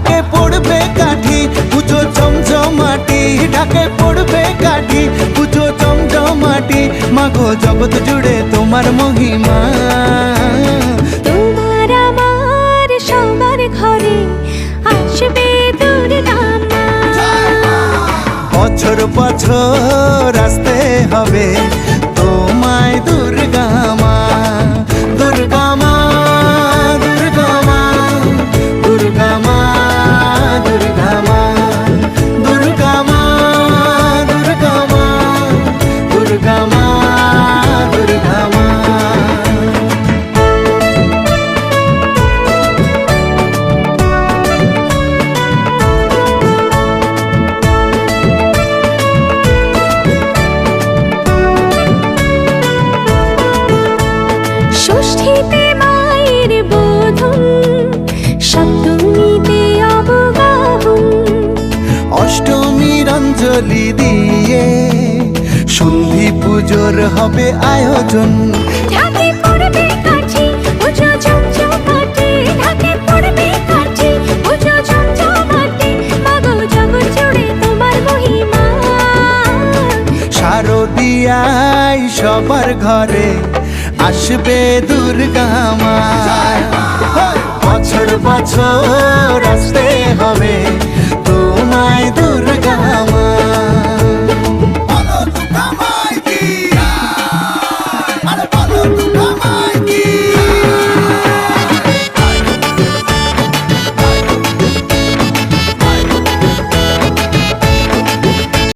ঢাকে পড়বে কাঠি পুজো জমজমাটি, ঢাকে পড়বে কাঠি পুজো জমজমাটি। মাগো জগৎ জুড়ে তোমার মহিমা, তোমার আমার সবার ঘরে আসবে দুর্গা মা। বছর বছর আসতে হবে তোমায় দুর্গা মা, দুর্গা মা, দুর্গা মা, দুর্গা মা, দুর্গা মা, দুর্গা মা, দুর্গা মা, দুর্গা মা, দুর্গা মা। ষষ্ঠীতে মায়ের বোধন, সপ্তমীতে অবগাহন, অষ্টমীর অঞ্জলি দিয়ে সন্ধি পুজোর হবে আয়োজন। ঢাকে পড়বে কাঠি পুজো জমজমাটি, ঢাকে পড়বে কাঠি পুজো জমজমাটি। মাগো জগৎ জুড়ে তোমার মহিমা, শারদিয়ায় সবার ঘরে আসবে দুর্গা মা। বছর বছর আসতে